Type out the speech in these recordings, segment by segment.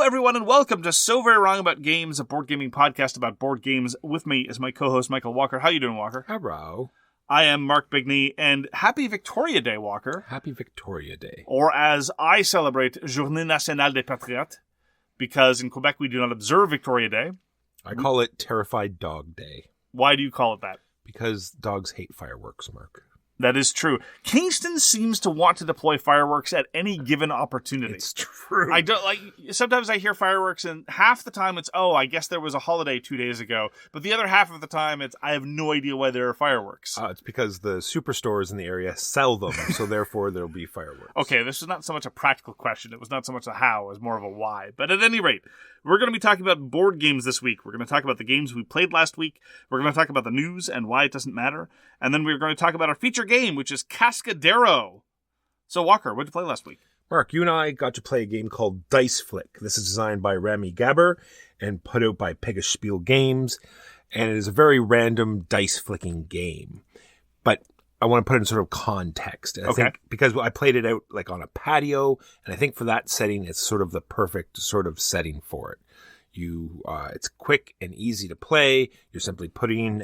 everyone, and welcome to So Very Wrong About Games, a board gaming podcast about board games. With me is my co-host, Michael Walker. How you doing, Walker? Hello. I am Marc Bigney, and happy Victoria Day, Walker. Happy Victoria Day. Or as I celebrate, Journée Nationale des Patriotes, because in Quebec we do not observe Victoria Day. I call it Terrified Dog Day. Why do you call it that? Because dogs hate fireworks, Mark. That is true. Kingston seems to want to deploy fireworks at any given opportunity. It's true. I don't like. Sometimes I hear fireworks, and half the time it's, oh, I guess there was a holiday 2 days ago. But the other half of the time it's, I have no idea why there are fireworks. It's because the superstores in the area sell them, so therefore there'll be fireworks. Okay, this is not so much a practical question. It was not so much a how, it was more of a why. But at any rate, we're going to be talking about board games this week. We're going to talk about the games we played last week. We're going to talk about the news and why it doesn't matter. And then we're going to talk about our feature game, which is Cascadero. So, Walker, what did you play last week? Mark, you and I got to play a game called Dice Flick. This is designed by Rami Gaber and put out by Pegasus Spiele Games. And it is a very random dice flicking game. But I want to put it in sort of context. And I think because I played it out like on a patio, and I think for that setting, it's sort of the perfect sort of setting for it. It's quick and easy to play. You're simply putting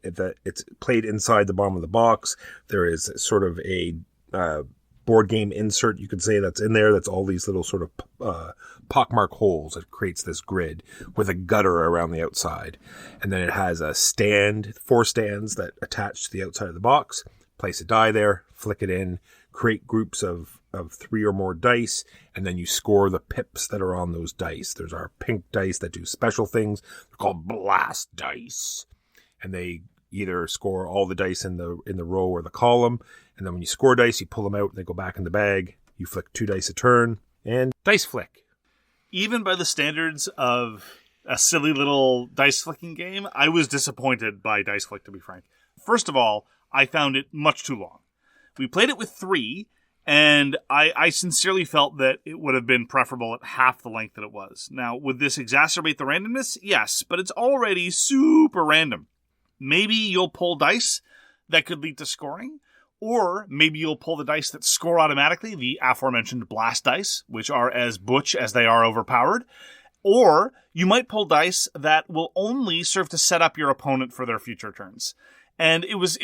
it's played inside the bottom of the box. There is sort of a board game insert, you could say, that's in there. That's all these little sort of pockmark holes. It creates this grid with a gutter around the outside. And then it has a stand, 4 stands that attach to the outside of the box. Place a die there, flick it in, create groups of 3 or more dice, and then you score the pips that are on those dice. There's our pink dice that do special things. They're called blast dice. And they either score all the dice in the row or the column, and then when you score dice, you pull them out and they go back in the bag. You flick 2 dice a turn, and dice flick. Even by the standards of a silly little dice flicking game, I was disappointed by Dice Flick, to be frank. First of all, I found it much too long. We played it with 3, and I sincerely felt that it would have been preferable at half the length that it was. Now, would this exacerbate the randomness? Yes, but it's already super random. Maybe you'll pull dice that could lead to scoring, or maybe you'll pull the dice that score automatically, the aforementioned blast dice, which are as butch as they are overpowered, or you might pull dice that will only serve to set up your opponent for their future turns. And it was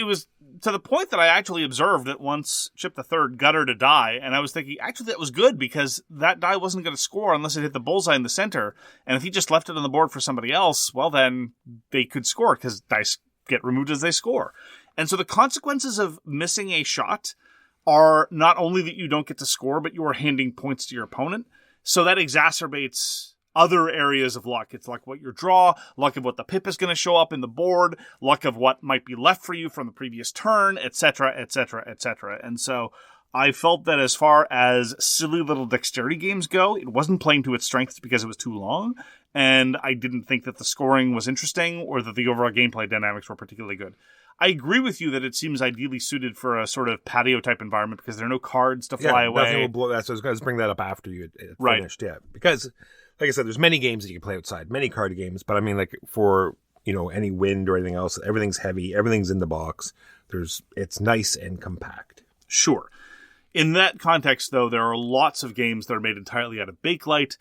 to the point that I actually observed that once Chip the Third guttered a die, and I was thinking, actually that was good, because that die wasn't going to score unless it hit the bullseye in the center, and if he just left it on the board for somebody else, well then they could score, because dice get removed as they score. And so the consequences of missing a shot are not only that you don't get to score, but you are handing points to your opponent, so that exacerbates other areas of luck. It's like what your draw, luck of what the pip is going to show up in the board, luck of what might be left for you from the previous turn, etc., etc., etc. And so I felt that as far as silly little dexterity games go, it wasn't playing to its strengths because it was too long, and I didn't think that the scoring was interesting or that the overall gameplay dynamics were particularly good. I agree with you that it seems ideally suited for a sort of patio-type environment because there are no cards to fly away. Nothing will blow that, so I was going to bring that up after you had finished. Yeah, because like I said, there's many games that you can play outside, many card games, but I mean, like, for, any wind or anything else, everything's heavy, everything's in the box. It's nice and compact. Sure. In that context, though, there are lots of games that are made entirely out of Bakelite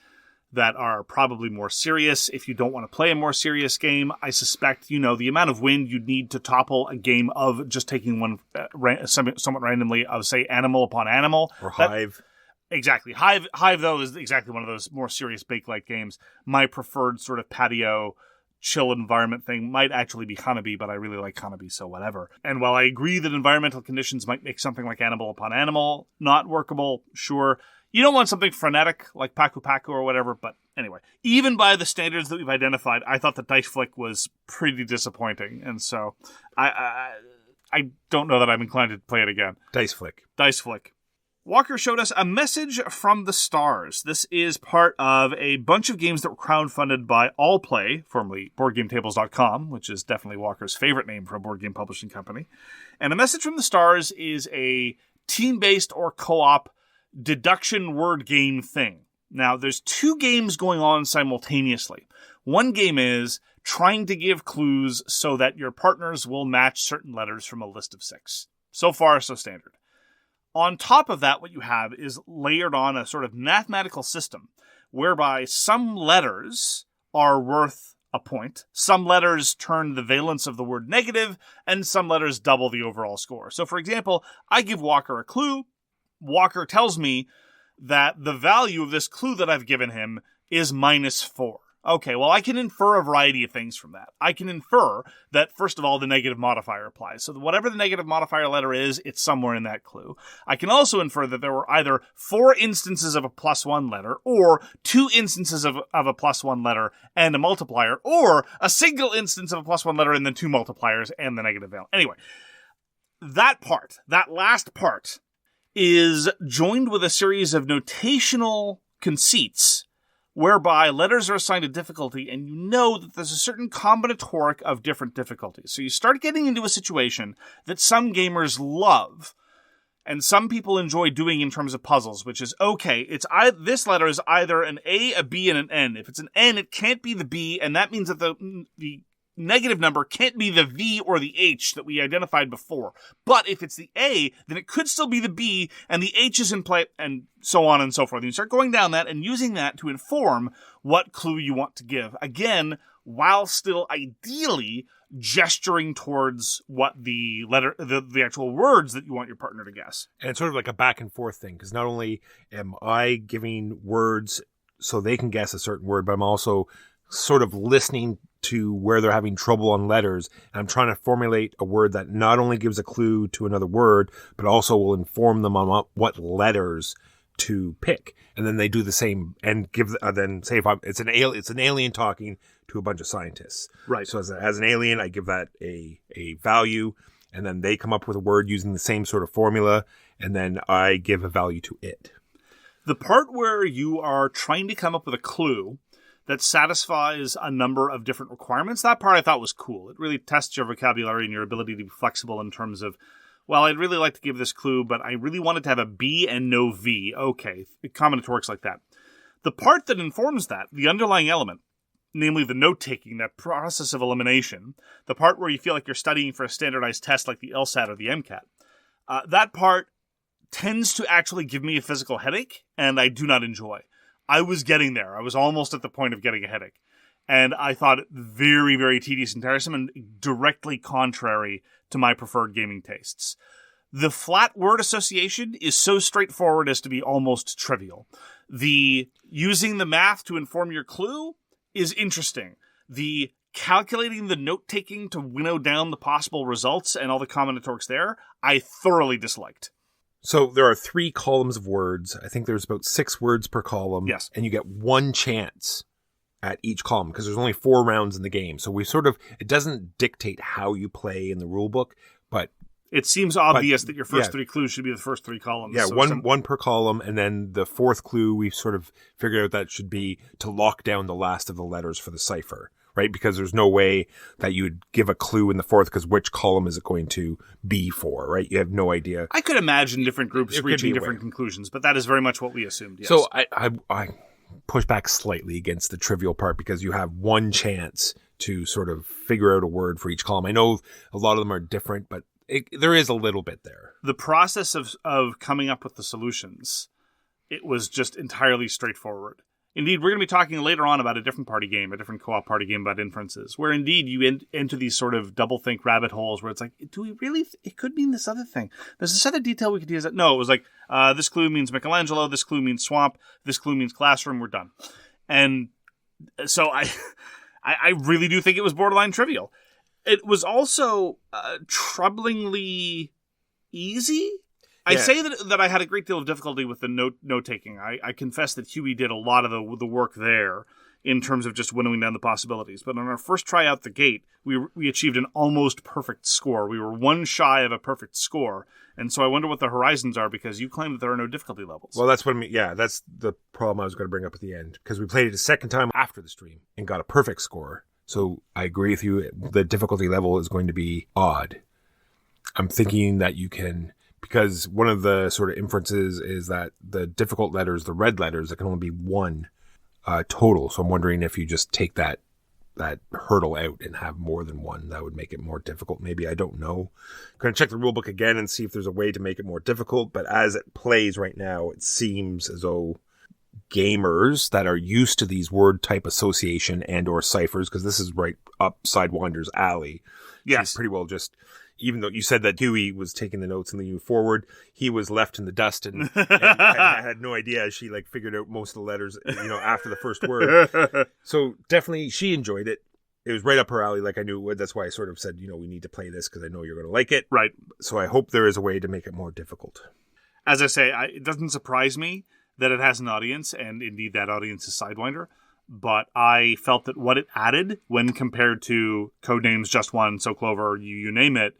that are probably more serious. If you don't want to play a more serious game, I suspect, the amount of wind you'd need to topple a game of just taking one somewhat randomly of, say, Animal Upon Animal. Or Hive. Exactly. Hive, though, is exactly one of those more serious Bakelite games. My preferred sort of patio, chill environment thing might actually be Hanabi, but I really like Hanabi, so whatever. And while I agree that environmental conditions might make something like Animal Upon Animal not workable, sure, you don't want something frenetic like Paku Paku or whatever, but anyway. Even by the standards that we've identified, I thought the Dice Flick was pretty disappointing, and so I don't know that I'm inclined to play it again. Dice Flick. Walker showed us a message from the stars. This is part of a bunch of games that were crowdfunded by Allplay, formerly BoardGameTables.com, which is definitely Walker's favorite name for a board game publishing company. And a message from the stars is a team-based or co-op deduction word game thing. Now, there's 2 games going on simultaneously. One game is trying to give clues so that your partners will match certain letters from a list of 6. So far, so standard. On top of that, what you have is layered on a sort of mathematical system whereby some letters are worth a point, some letters turn the valence of the word negative, and some letters double the overall score. So, for example, I give Walker a clue. Walker tells me that the value of this clue that I've given him is -4. Okay, well, I can infer a variety of things from that. I can infer that, first of all, the negative modifier applies. So whatever the negative modifier letter is, it's somewhere in that clue. I can also infer that there were either 4 instances of a +1 letter, or 2 instances of a +1 letter and a multiplier, or a single instance of a +1 letter and then 2 multipliers and the negative value. Anyway, that last part, is joined with a series of notational conceits whereby letters are assigned a difficulty, and you know that there's a certain combinatoric of different difficulties. So you start getting into a situation that some gamers love, and some people enjoy doing in terms of puzzles, which is, okay, this letter is either an A, a B, and an N. If it's an N, it can't be the B, and that means that the negative number can't be the V or the H that we identified before. But if it's the A, then it could still be the B, and the H is in play, and so on and so forth. And you start going down that and using that to inform what clue you want to give. Again, while still ideally gesturing towards what the letter, the actual words that you want your partner to guess. And it's sort of like a back and forth thing, because not only am I giving words so they can guess a certain word, but I'm also sort of listening to where they're having trouble on letters. And I'm trying to formulate a word that not only gives a clue to another word, but also will inform them on what letters to pick. And then they do the same and give, then say if it's an alien talking to a bunch of scientists. Right. So as an alien, I give that a value, and then they come up with a word using the same sort of formula, and then I give a value to it. The part where you are trying to come up with a clue that satisfies a number of different requirements, that part I thought was cool. It really tests your vocabulary and your ability to be flexible in terms of, well, I'd really like to give this clue, but I really wanted to have a B and no V. Okay, combinatorics like that. The part that informs that, the underlying element, namely the note-taking, that process of elimination, the part where you feel like you're studying for a standardized test like the LSAT or the MCAT, that part tends to actually give me a physical headache, and I do not enjoy. I was getting there. I was almost at the point of getting a headache. And I thought it very, very tedious and tiresome and directly contrary to my preferred gaming tastes. The flat word association is so straightforward as to be almost trivial. The using the math to inform your clue is interesting. The calculating the note-taking to winnow down the possible results and all the combinatorics there, I thoroughly disliked. So there are 3 columns of words. I think there's about 6 words per column. Yes. And you get 1 chance at each column because there's only 4 rounds in the game. So it doesn't dictate how you play in the rule book, but it seems obvious that your first 3 clues should be the first 3 columns. Yeah, so one per column, and then the 4th clue, we've sort of figured out that should be to lock down the last of the letters for the cipher, right? Because there's no way that you would give a clue in the 4th, because which column is it going to be for, right? You have no idea. I could imagine different groups reaching different conclusions, but that is very much what we assumed, yes. So I push back slightly against the trivial part, because you have 1 chance to sort of figure out a word for each column. I know a lot of them are different, but there is a little bit there. The process of coming up with the solutions, it was just entirely straightforward. Indeed, we're going to be talking later on about a different party game, a different co-op party game about inferences, where indeed you enter these sort of double-think rabbit holes where it's like, do we really? It could mean this other thing. There's this other detail we could use. No, it was like, this clue means Michelangelo, this clue means swamp, this clue means classroom, we're done. And so I really do think it was borderline trivial. It was also troublingly easy. I say that I had a great deal of difficulty with the note-taking. I confess that Huey did a lot of the work there in terms of just winnowing down the possibilities. But on our first try out the gate, we achieved an almost perfect score. We were 1 shy of a perfect score. And so I wonder what the horizons are, because you claim that there are no difficulty levels. Well, that's what I mean. Yeah, that's the problem I was going to bring up at the end, because we played it a second time after the stream and got a perfect score. So I agree with you. The difficulty level is going to be odd. I'm thinking that you can, because one of the sort of inferences is that the difficult letters, the red letters, there can only be 1 total. So I'm wondering if you just take that hurdle out and have more than 1, that would make it more difficult. Maybe, I don't know. I'm going to check the rulebook again and see if there's a way to make it more difficult. But as it plays right now, it seems as though gamers that are used to these word type association and or ciphers, because this is right up Sidewinder's alley. Yes. She's pretty well just, even though you said that Huey was taking the notes and leading forward, he was left in the dust and had no idea. She like figured out most of the letters, after the first word. So definitely she enjoyed it. It was right up her alley like I knew it would. That's why I sort of said, we need to play this because I know you're going to like it. Right. So I hope there is a way to make it more difficult. As I say, it doesn't surprise me that it has an audience, and indeed that audience is Sidewinder. But I felt that what it added when compared to Codenames, Just One, So Clover, you name it,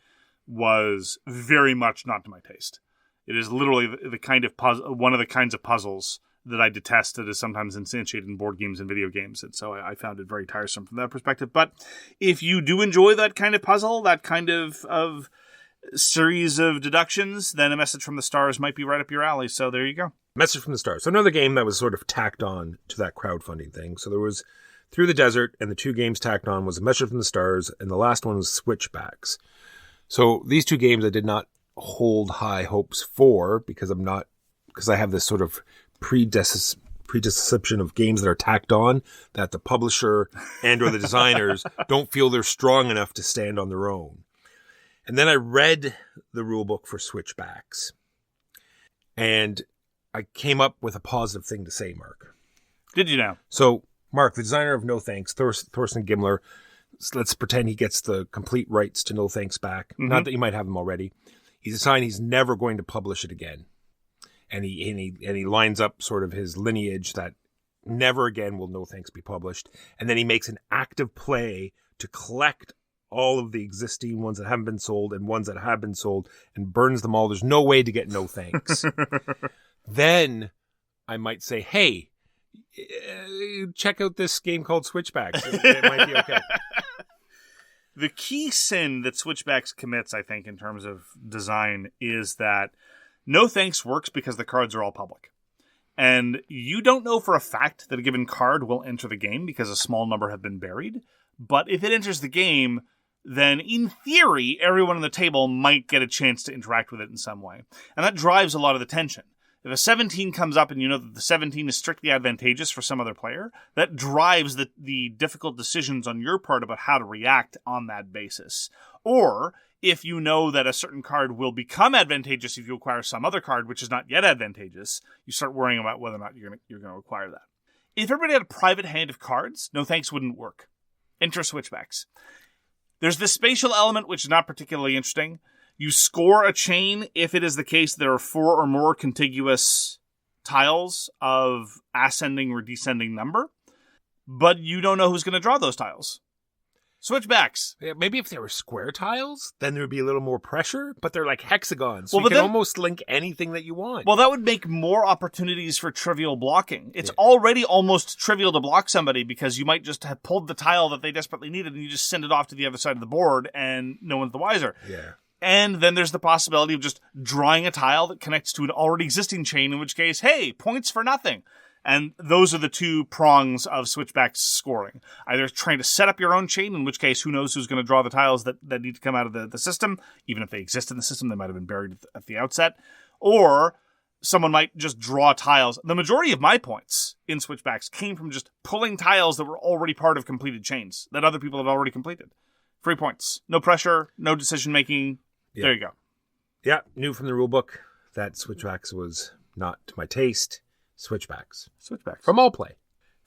was very much not to my taste. It is literally the kind of one of the kinds of puzzles that I detest that is sometimes instantiated in board games and video games. And so I found it very tiresome from that perspective. But if you do enjoy that kind of puzzle, that kind of series of deductions, then A Message from the Stars might be right up your alley. So there you go. Message from the Stars. So another game that was sort of tacked on to that crowdfunding thing. So there was Through the Desert, and the two games tacked on was A Message from the Stars, and the last one was Switchbacks. So these two games I did not hold high hopes for because I have this sort of predisposition of games that are tacked on that the publisher and or the designers don't feel they're strong enough to stand on their own. And then I read the rule book for Switchbacks, and I came up with a positive thing to say, Mark. Did you now? So, Mark, the designer of No Thanks, Thorsten Gimler, let's pretend he gets the complete rights to No Thanks back. Mm-hmm. Not that you might have them already. He's decided he's never going to publish it again. And he lines up sort of his lineage that never again will No Thanks be published. And then he makes an active play to collect all of the existing ones that haven't been sold and ones that have been sold and burns them all. There's no way to get No Thanks. Then I might say, hey, check out this game called Switchbacks. It might be okay. The key sin that Switchbacks commits, I think, in terms of design is that No Thanks works because the cards are all public. And you don't know for a fact that a given card will enter the game because a small number have been buried. But if it enters the game, then in theory, everyone on the table might get a chance to interact with it in some way. And that drives a lot of the tension. If a 17 comes up and you know that the 17 is strictly advantageous for some other player, that drives the difficult decisions on your part about how to react on that basis. Or if you know that a certain card will become advantageous if you acquire some other card which is not yet advantageous, you start worrying about whether or not you're going to acquire that. If everybody had a private hand of cards, No Thanks wouldn't work. Enter Switchbacks. There's this spatial element which is not particularly interesting. You score a chain if it is the case there are 4 or more contiguous tiles of ascending or descending number, but you don't know who's going to draw those tiles. Switchbacks. Yeah, maybe if they were square tiles, then there would be a little more pressure, but they're like hexagons, so well, you can almost link anything that you want. Well, that would make more opportunities for trivial blocking. It's already almost trivial to block somebody because you might just have pulled the tile that they desperately needed and you just send it off to the other side of the board and no one's the wiser. Yeah. And then there's the possibility of just drawing a tile that connects to an already existing chain, in which case, hey, points for nothing. And those are the two prongs of Switchbacks scoring. Either trying to set up your own chain, in which case, who knows who's going to draw the tiles that need to come out of the system. Even if they exist in the system, they might have been buried at the outset. Or someone might just draw tiles. The majority of my points in Switchbacks came from just pulling tiles that were already part of completed chains that other people had already completed. Free points. No pressure, no decision-making. Yeah. There you go. Yeah, new from the rulebook that Switchbacks was not to my taste. Switchbacks. From Allplay.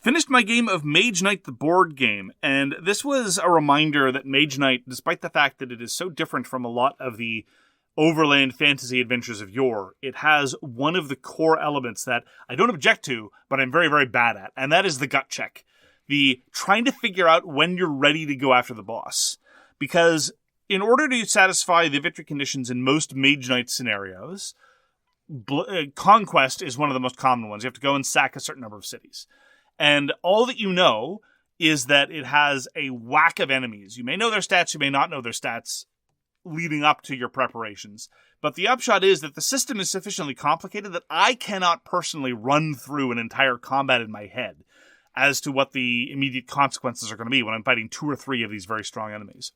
Finished my game of Mage Knight the board game, and this was a reminder that Mage Knight, despite the fact that it is so different from a lot of the overland fantasy adventures of yore, it has one of the core elements that I don't object to, but I'm very, very bad at, and that is the gut check. The trying to figure out when you're ready to go after the boss. Because in order to satisfy the victory conditions in most Mage Knight scenarios, conquest is one of the most common ones. You have to go and sack a certain number of cities. And all that you know is that it has a whack of enemies. You may know their stats, you may not know their stats leading up to your preparations. But the upshot is that the system is sufficiently complicated that I cannot personally run through an entire combat in my head as to what the immediate consequences are going to be when I'm fighting 2 or 3 of these very strong enemies.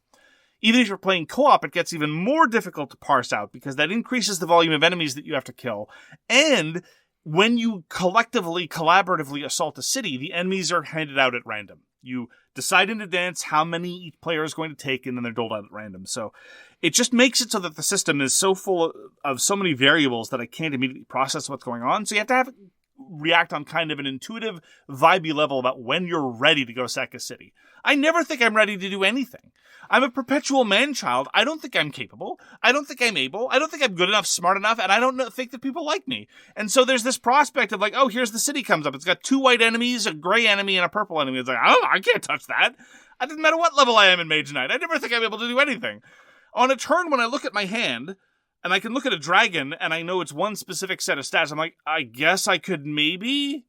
Even if you're playing co-op, it gets even more difficult to parse out because that increases the volume of enemies that you have to kill. And when you collaboratively assault a city, the enemies are handed out at random. You decide in advance how many each player is going to take, and then they're doled out at random. So it just makes it so that the system is so full of so many variables that I can't immediately process what's going on. So you have to react on kind of an intuitive, vibey level about when you're ready to go sack a city. I never think I'm ready to do anything. I'm a perpetual man-child. I don't think I'm capable. I don't think I'm able. I don't think I'm good enough, smart enough, and I don't think that people like me. And so there's this prospect of like, oh, here's the city comes up. It's got 2 white enemies, a gray enemy, and a purple enemy. It's like, oh, I can't touch that. It doesn't matter what level I am in Mage Knight. I never think I'm able to do anything. On a turn when I look at my hand, and I can look at a dragon, and I know it's one specific set of stats, I'm like, I guess I could maybe...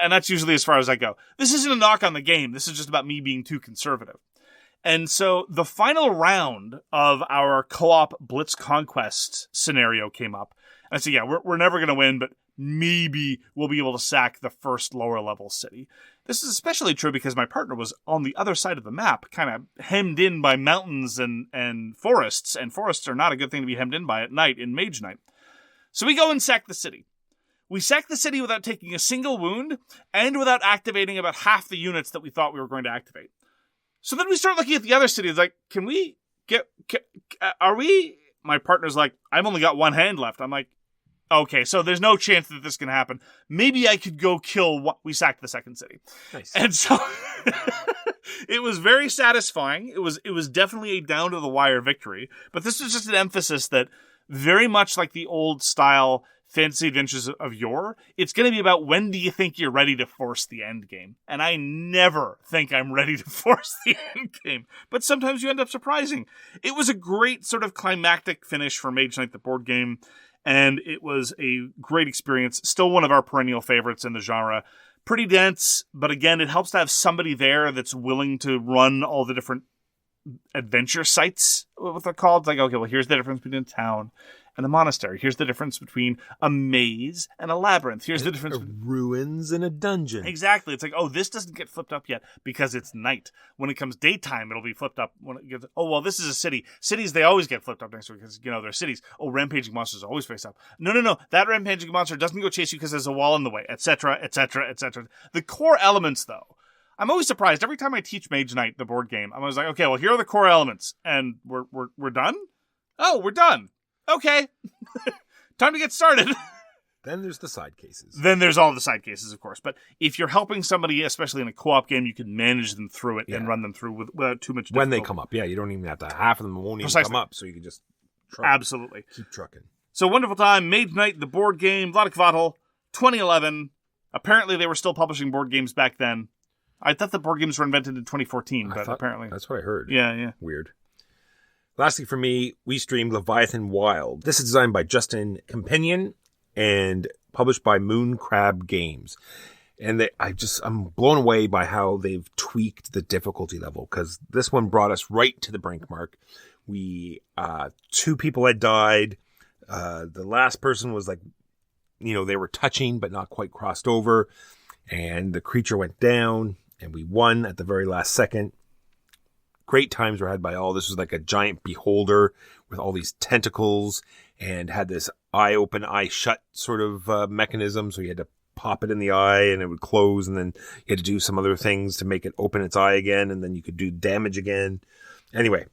and that's usually as far as I go. This isn't a knock on the game. This is just about me being too conservative. And so the final round of our co-op Blitz Conquest scenario came up. And I said, yeah, we're never going to win, but maybe we'll be able to sack the first lower level city. This is especially true because my partner was on the other side of the map, kind of hemmed in by mountains and forests. And forests are not a good thing to be hemmed in by at night in Mage Knight. So we go and sack the city. We sacked the city without taking a single wound and without activating about half the units that we thought we were going to activate. So then we start looking at the other cities, like, are we? My partner's like, I've only got one hand left. I'm like, okay, so there's no chance that this can happen. Maybe I could go kill we sacked the second city. Nice. And so it was very satisfying. It was definitely a down to the wire victory, but this was just an emphasis that very much like the old style fantasy adventures of yore, it's going to be about when do you think you're ready to force the end game. And I never think I'm ready to force the end game. But sometimes you end up surprising. It was a great sort of climactic finish for Mage Knight, the board game. And it was a great experience. Still one of our perennial favorites in the genre. Pretty dense, but again, it helps to have somebody there that's willing to run all the different adventure sites, what they're called. It's like, okay, well, here's the difference between a town and a monastery. Here's the difference between a maze and a labyrinth. Here's the difference between ruins and a dungeon. Exactly. It's like, oh, this doesn't get flipped up yet because it's night. When it comes daytime, it'll be flipped up. When it gets, oh, well, this is a city. Cities, they always get flipped up next week because, they're cities. Oh, rampaging monsters always face up. No. That rampaging monster doesn't go chase you because there's a wall in the way, etc., etc., etc. The core elements, though, I'm always surprised. Every time I teach Mage Knight, the board game, I'm always like, okay, well, here are the core elements, and we're done? Oh, we're done. Okay. Time to get started. Then there's the side cases. Then there's all the side cases, of course. But if you're helping somebody, especially in a co-op game, you can manage them through it and run them through without too much difficulty. When they come up, you don't even have to. Half of them won't even come up, so you can just absolutely keep trucking. So wonderful time. Mage Knight, the board game, Vlaada Chvatil, 2011. Apparently, they were still publishing board games back then. I thought the board games were invented in 2014, but apparently that's what I heard. Yeah. Weird. Lastly, for me, we streamed Leviathan Wild. This is designed by Justin Kemppainen and published by Moon Crab Games. And I'm blown away by how they've tweaked the difficulty level, because this one brought us right to the brink, Mark. We 2 people had died. The last person was like, they were touching but not quite crossed over, and the creature went down, and we won at the very last second. Great times were had by all. This was like a giant beholder with all these tentacles and had this eye open, eye shut sort of mechanism. So you had to pop it in the eye and it would close, and then you had to do some other things to make it open its eye again, and then you could do damage again. Anyway,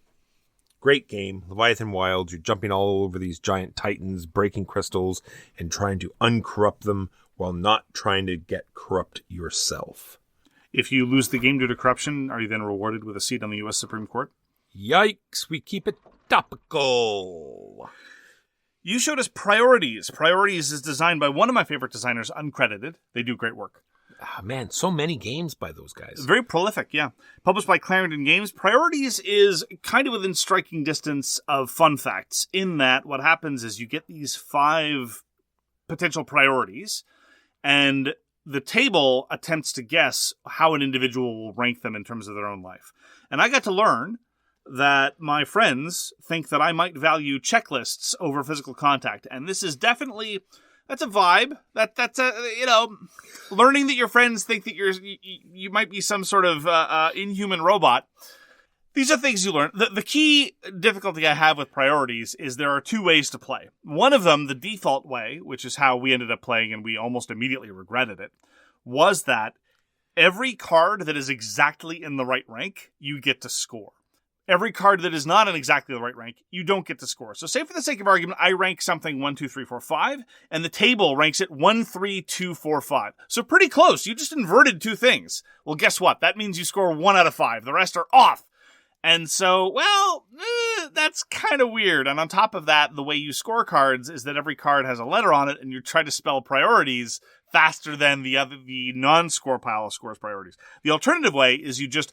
great game. Leviathan Wild. You're jumping all over these giant titans, breaking crystals, and trying to uncorrupt them while not trying to get corrupt yourself. If you lose the game due to corruption, are you then rewarded with a seat on the U.S. Supreme Court? Yikes, we keep it topical. You showed us Priorities. Priorities is designed by one of my favorite designers, Uncredited. They do great work. Oh, man, so many games by those guys. Very prolific, yeah. Published by Clarendon Games. Priorities is kind of within striking distance of fun facts, in that what happens is you get these 5 potential priorities, and the table attempts to guess how an individual will rank them in terms of their own life. And I got to learn that my friends think that I might value checklists over physical contact. And this is definitely, that's a vibe. That's a, learning that your friends think that you might be some sort of inhuman robot. These are things you learn. The key difficulty I have with priorities is there are two ways to play. One of them, the default way, which is how we ended up playing and we almost immediately regretted it, was that every card that is exactly in the right rank, you get to score. Every card that is not in exactly the right rank, you don't get to score. So say for the sake of argument, I rank something 1, 2, 3, 4, 5, and the table ranks it 1, 3, 2, 4, 5. So pretty close. You just inverted two things. Well, guess what? That means you score 1 out of 5. The rest are off. And so, that's kind of weird. And on top of that, the way you score cards is that every card has a letter on it, and you try to spell priorities faster than the non-score pile scores priorities. The alternative way is you just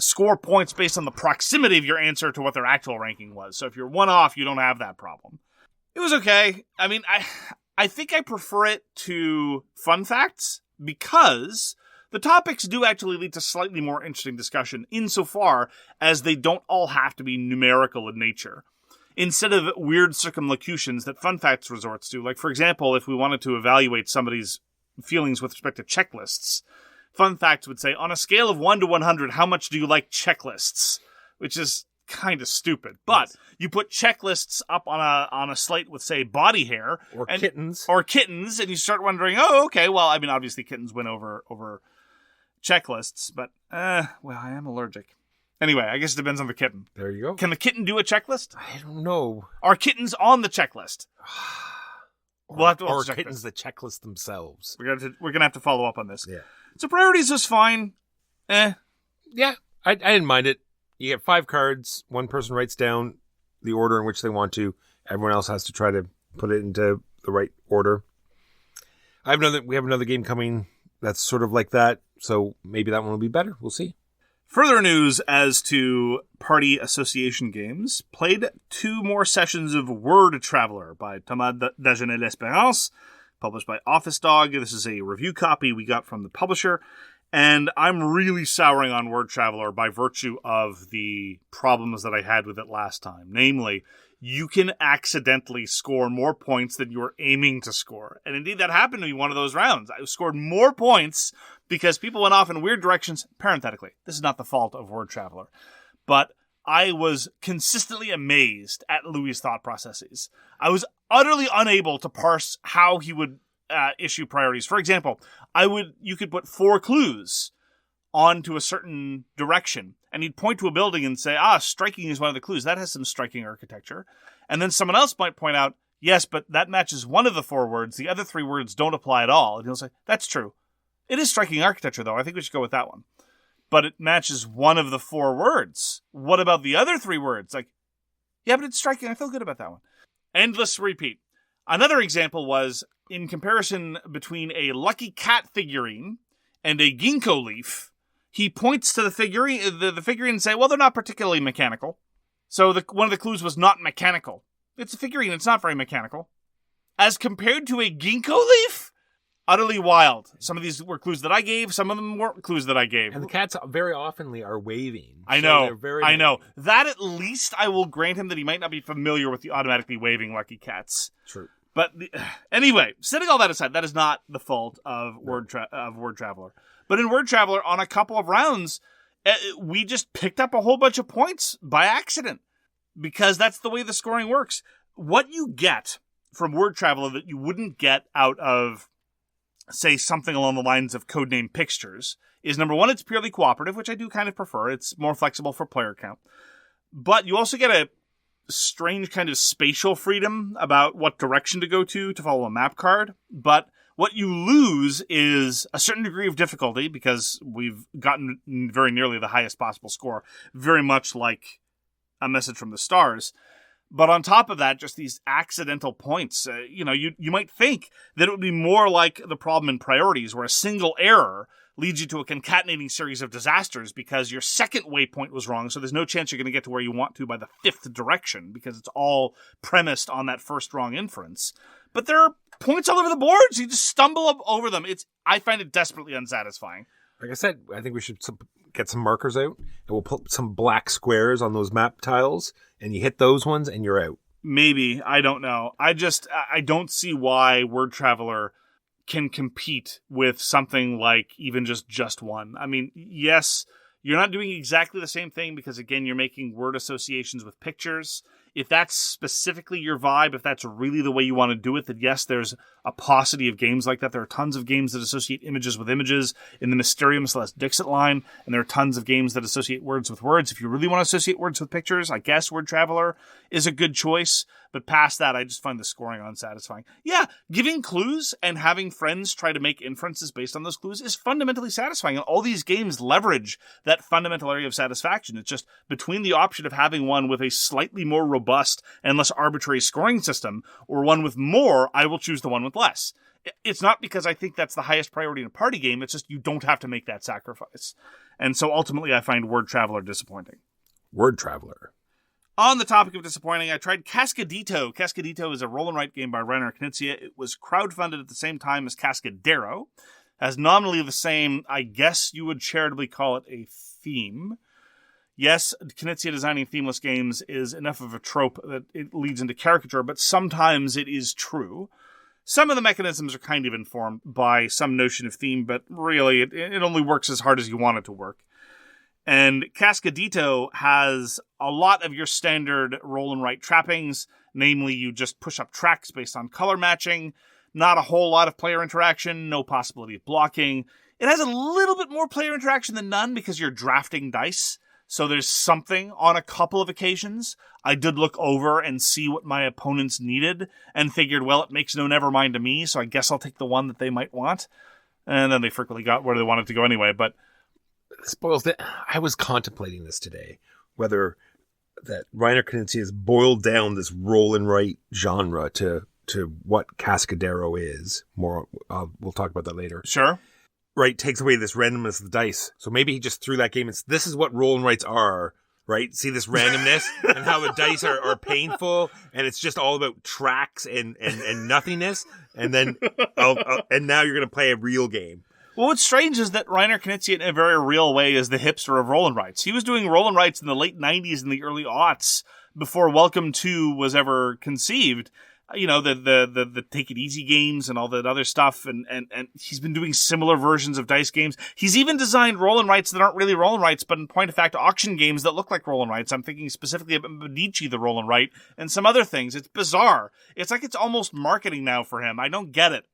score points based on the proximity of your answer to what their actual ranking was. So if you're 1 off, you don't have that problem. It was okay. I mean, I think I prefer it to Fun Facts because the topics do actually lead to slightly more interesting discussion insofar as they don't all have to be numerical in nature. Instead of weird circumlocutions that Fun Facts resorts to, like, for example, if we wanted to evaluate somebody's feelings with respect to checklists, Fun Facts would say, on a scale of 1 to 100, how much do you like checklists? Which is kind of stupid. But you put checklists up on a slate with, say, body hair. Or kittens. Or kittens, and you start wondering, oh, okay, well, I mean, obviously kittens win over checklists, but, well, I am allergic. Anyway, I guess it depends on the kitten. There you go. Can the kitten do a checklist? I don't know. Are kittens on the checklist? We'll have to or check kittens that checklist themselves. We're gonna have to follow up on this. Yeah. So priorities was fine. Yeah, I didn't mind it. You get 5 cards. One person writes down the order in which they want to. Everyone else has to try to put it into the right order. We have another game coming that's sort of like that, so maybe that one will be better. We'll see. Further news as to party association games. Played 2 more sessions of Word Traveler by Dagenais-Lespérance, published by Office Dog. This is a review copy we got from the publisher, and I'm really souring on Word Traveler by virtue of the problems that I had with it last time. Namely, you can accidentally score more points than you were aiming to score. And indeed, that happened to me one of those rounds. I scored more points because people went off in weird directions. Parenthetically, this is not the fault of Word Traveler. But I was consistently amazed at Louis' thought processes. I was utterly unable to parse how he would issue priorities. For example, you could put 4 clues onto a certain direction, and he'd point to a building and say, striking is one of the clues. That has some striking architecture. And then someone else might point out, yes, but that matches one of the 4 words. The other 3 words don't apply at all. And he'll say, that's true. It is striking architecture, though. I think we should go with that one. But it matches one of the 4 words. What about the other 3 words? Like, yeah, but it's striking. I feel good about that one. Endless repeat. Another example was in comparison between a lucky cat figurine and a ginkgo leaf. He points to the figurine and say, well, they're not particularly mechanical. So one of the clues was not mechanical. It's a figurine. It's not very mechanical. As compared to a ginkgo leaf? Utterly wild. Some of these were clues that I gave. Some of them weren't clues that I gave. And the cats very oftenly are waving. I know. I know. That at least I will grant him that he might not be familiar with the automatically waving lucky cats. True. But anyway, setting all that aside, that is not the fault of Word Traveler. But in Word Traveler, on a couple of rounds, we just picked up a whole bunch of points by accident. Because that's the way the scoring works. What you get from Word Traveler that you wouldn't get out of, say, something along the lines of Codename Pictures is, number one, it's purely cooperative, which I do kind of prefer. It's more flexible for player count. But you also get a strange kind of spatial freedom about what direction to go to follow a map card. But what you lose is a certain degree of difficulty because we've gotten very nearly the highest possible score, very much like A Message from the Stars. But on top of that, just these accidental points. You might think that it would be more like the problem in priorities, where a single error leads you to a concatenating series of disasters because your second waypoint was wrong, so there's no chance you're going to get to where you want to by the 5th direction because it's all premised on that first wrong inference. But there are points all over the board, so you just stumble up over them. I find it desperately unsatisfying. Like I said, I think we should get some markers out, and we'll put some black squares on those map tiles, and you hit those ones, and you're out. Maybe. I don't know. I don't see why Word Traveler can compete with something like even just one. I mean, yes, You're not doing exactly the same thing because, again, you're making word associations with pictures. If that's specifically your vibe, if that's really the way you want to do it, then yes, there's a paucity of games like that. There are tons of games that associate images with images in the Mysterium Celeste Dixit line, and there are tons of games that associate words with words. If you really want to associate words with pictures, I guess Word Traveler is a good choice. But past that, I just find the scoring unsatisfying. Yeah, giving clues and having friends try to make inferences based on those clues is fundamentally satisfying. And all these games leverage that fundamental area of satisfaction. It's just between the option of having one with a slightly more robust and less arbitrary scoring system or one with more, I will choose the one with less. It's not because I think that's the highest priority in a party game. It's just you don't have to make that sacrifice. And so ultimately, I find Word Traveler disappointing. Word Traveler. On the topic of disappointing, I tried Cascadito. Cascadito is a roll and write game by Reiner and Knizia. It was crowdfunded at the same time as Cascadero. Has nominally the same, I guess you would charitably call it a theme. Yes, Knizia designing themeless games is enough of a trope that it leads into caricature, but sometimes it is true. Some of the mechanisms are kind of informed by some notion of theme, but really it only works as hard as you want it to work. And Cascadito has a lot of your standard roll and write trappings, namely you just push up tracks based on color matching, not a whole lot of player interaction, no possibility of blocking. It has a little bit more player interaction than none because you're drafting dice, so there's something on a couple of occasions. I did look over and see what my opponents needed and figured, well, it makes no never mind to me, so I guess I'll take the one that they might want. And then they frequently got where they wanted to go anyway, but Spoils it. I was contemplating this today, whether that Reiner Knizia has boiled down this roll and write genre to what Cascadero is. More, we'll talk about that later. Sure. Right, takes away this randomness of the dice. So maybe he just threw that game and this is what roll and writes are, right? See this randomness and how the dice are painful and it's just all about tracks and nothingness. And then, and now you're going to play a real game. Well, what's strange is that Reiner Knizia, in a very real way, is the hipster of roll and writes. He was doing roll and writes in the late 90s and the early aughts before Welcome to was ever conceived. You know, the Take It Easy games and all that other stuff, and he's been doing similar versions of dice games. He's even designed roll and writes that aren't really roll and writes, but in point of fact, auction games that look like roll and writes. I'm thinking specifically about Medici, the roll and write, and some other things. It's bizarre. It's like it's almost marketing now for him. I don't get it.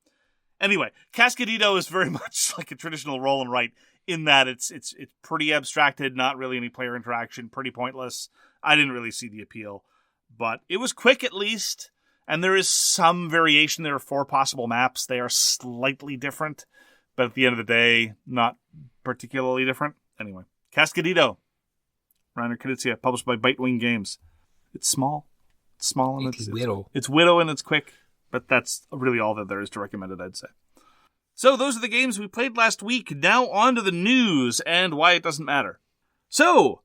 Anyway, Cascadito is very much like a traditional roll and write in that it's pretty abstracted, not really any player interaction, pretty pointless. I didn't really see the appeal, but it was quick at least, and there is some variation. There are 4 possible maps. They are slightly different, but at the end of the day, not particularly different. Anyway, Cascadito, Reiner Knizia, published by Bitewing Games. It's small. It's small and it's whittle. It's whittle and it's quick. But that's really all that there is to recommend it, I'd say. So those are the games we played last week. Now on to the news and why it doesn't matter. So,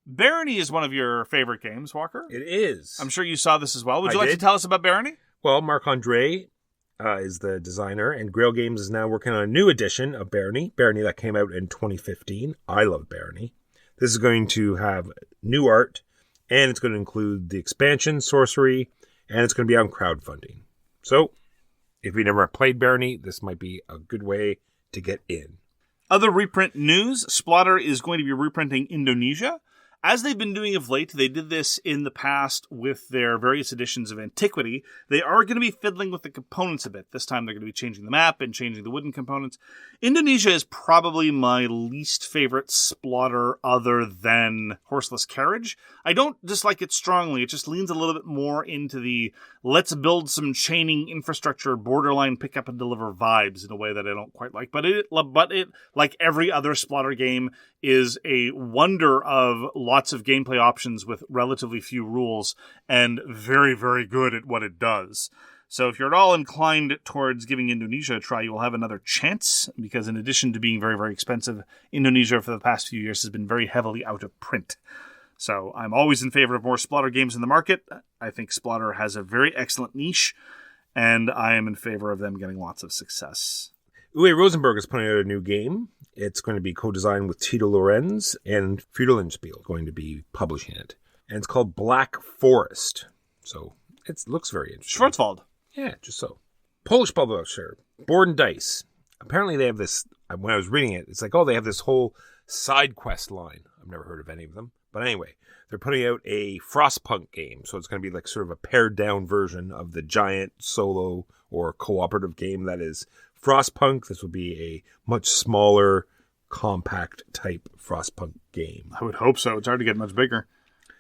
Barony is one of your favorite games, Walker. It is. I'm sure you saw this as well. Would you I like did. to tell us about Barony? Well, Marc-André is the designer, and Grail Games is now working on a new edition of Barony. Barony that came out in 2015. I love Barony. This is going to have new art, and it's going to include the expansion, Sorcery, and it's going to be on crowdfunding. So, if you never played Barony, this might be a good way to get in. Other reprint news, Splotter is going to be reprinting Indonesia. As they've been doing of late, they did this in the past with their various editions of Antiquity. They are going to be fiddling with the components a bit. This time they're going to be changing the map and changing the wooden components. Indonesia is probably my least favorite Splotter other than Horseless Carriage. I don't dislike it strongly. It just leans a little bit more into the let's build some chaining infrastructure, borderline pick up and deliver vibes in a way that I don't quite like. But it, like every other Splotter game, is a wonder of lots of gameplay options with relatively few rules and very, very good at what it does. So if you're at all inclined towards giving Indonesia a try, you will have another chance, because in addition to being very, very expensive, Indonesia for the past few years has been very heavily out of print. So I'm always in favor of more Splotter games in the market. I think Splotter has a very excellent niche, and I am in favor of them getting lots of success. Uwe Rosenberg is putting out a new game. It's going to be co-designed with Tito Lorenz, and Spiele going to be publishing it. And it's called Black Forest. So it looks very interesting. Schwarzwald. Yeah, just so. Polish publisher, Board and Dice. Apparently they have this, when I was reading it, it's like, oh, they have this whole side quest line. I've never heard of any of them. But anyway, they're putting out a Frostpunk game. So it's going to be like sort of a pared down version of the giant solo or cooperative game that is Frostpunk. This will be a much smaller, compact type Frostpunk game. I would hope so. It's hard to get much bigger.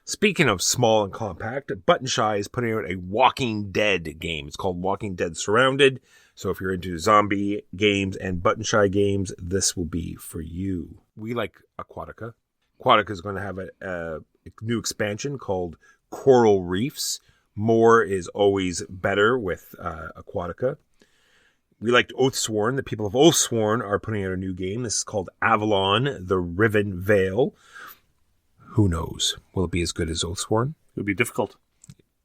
Speaking of small and compact, Button Shy is putting out a Walking Dead game. It's called Walking Dead Surrounded. So if you're into zombie games and Button Shy games, this will be for you. We like Aquatica. Aquatica is going to have a new expansion called Coral Reefs. More is always better with Aquatica. We liked Oathsworn. The people of Oathsworn are putting out a new game. This is called Avalon, the Riven Vale. Who knows? Will it be as good as Oathsworn? It would be difficult,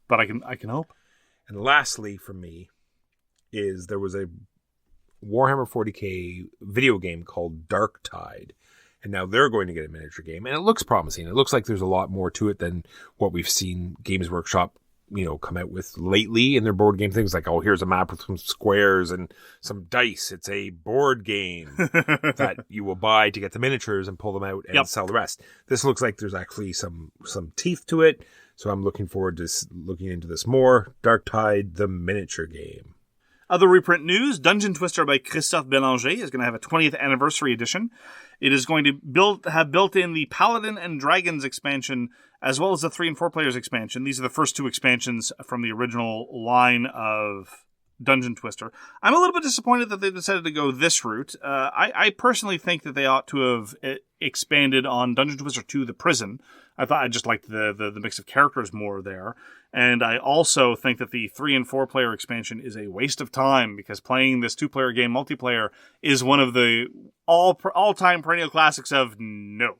but I can hope. And lastly, for me, is there was a Warhammer 40k video game called Dark Tide. And now they're going to get a miniature game. And it looks promising. It looks like there's a lot more to it than what we've seen Games Workshop, come out with lately in their board game things. Like, oh, here's a map with some squares and some dice. It's a board game that you will buy to get the miniatures and pull them out and sell the rest. This looks like there's actually some teeth to it. So I'm looking forward to looking into this more. Dark Tide, the miniature game. Other reprint news, Dungeon Twister by Christophe Bélanger is going to have a 20th anniversary edition. It is going to have built in the Paladin and Dragons expansion, as well as the 3 and 4 players expansion. These are the first 2 expansions from the original line of Dungeon Twister. I'm a little bit disappointed that they decided to go this route. I personally think that they ought to have expanded on Dungeon Twister 2, The Prison. I just liked the mix of characters more there. And I also think that the 3 and 4 player expansion is a waste of time, because playing this 2-player game multiplayer is one of the all-time perennial classics of no.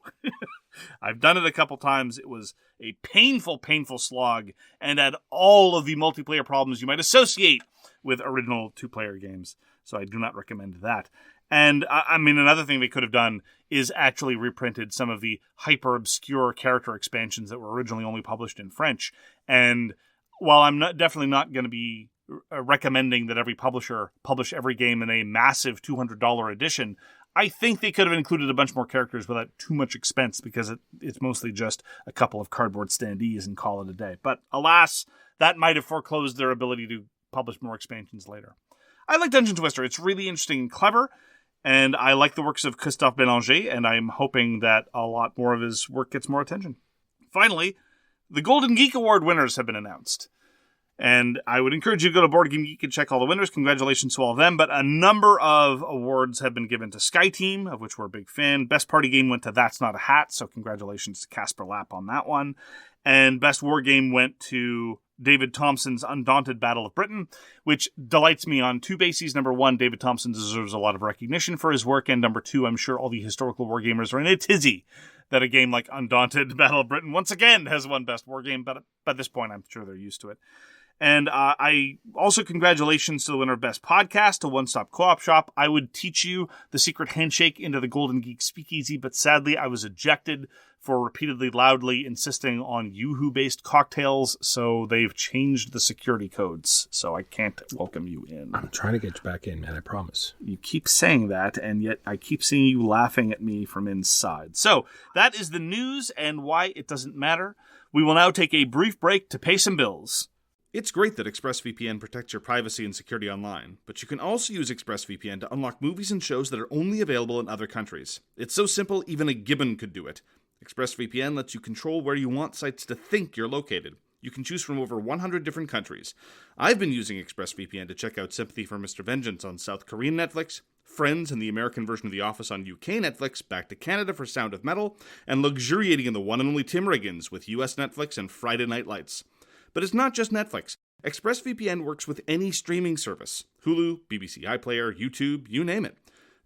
I've done it a couple times. It was a painful, painful slog, and had all of the multiplayer problems you might associate with original 2-player games. So I do not recommend that. And I mean, another thing they could have done is actually reprinted some of the hyper-obscure character expansions that were originally only published in French. And while I'm definitely not going to be recommending that every publisher publish every game in a massive $200 edition, I think they could have included a bunch more characters without too much expense, because it's mostly just a couple of cardboard standees and call it a day. But alas, that might have foreclosed their ability to publish more expansions later. I like Dungeon Twister. It's really interesting and clever. And I like the works of Christophe Bélanger, and I'm hoping that a lot more of his work gets more attention. Finally, the Golden Geek Award winners have been announced. And I would encourage you to go to Board Game Geek and check all the winners. Congratulations to all of them. But a number of awards have been given to Sky Team, of which we're a big fan. Best Party Game went to That's Not a Hat, so congratulations to Casper Lapp on that one. And Best War Game went to David Thompson's Undaunted Battle of Britain, which delights me on 2 bases. Number 1, David Thompson deserves a lot of recognition for his work, and number 2, I'm sure all the historical wargamers are in a tizzy that a game like Undaunted Battle of Britain once again has won Best War Game, but at this point I'm sure they're used to it. And I also congratulations to the winner of Best Podcast, to One Stop Co-op Shop. I would teach you the secret handshake into the Golden Geek Speakeasy, but sadly I was ejected for repeatedly loudly insisting on Yoo-hoo-based cocktails, so they've changed the security codes, so I can't welcome you in. I'm trying to get you back in, man, I promise. You keep saying that, and yet I keep seeing you laughing at me from inside. So, that is the news and why it doesn't matter. We will now take a brief break to pay some bills. It's great that ExpressVPN protects your privacy and security online, but you can also use ExpressVPN to unlock movies and shows that are only available in other countries. It's so simple, even a gibbon could do it. ExpressVPN lets you control where you want sites to think you're located. You can choose from over 100 different countries. I've been using ExpressVPN to check out Sympathy for Mr. Vengeance on South Korean Netflix, Friends and the American version of The Office on UK Netflix, back to Canada for Sound of Metal, and luxuriating in the one and only Tim Riggins with US Netflix and Friday Night Lights. But it's not just Netflix. ExpressVPN works with any streaming service. Hulu, BBC iPlayer, YouTube, you name it.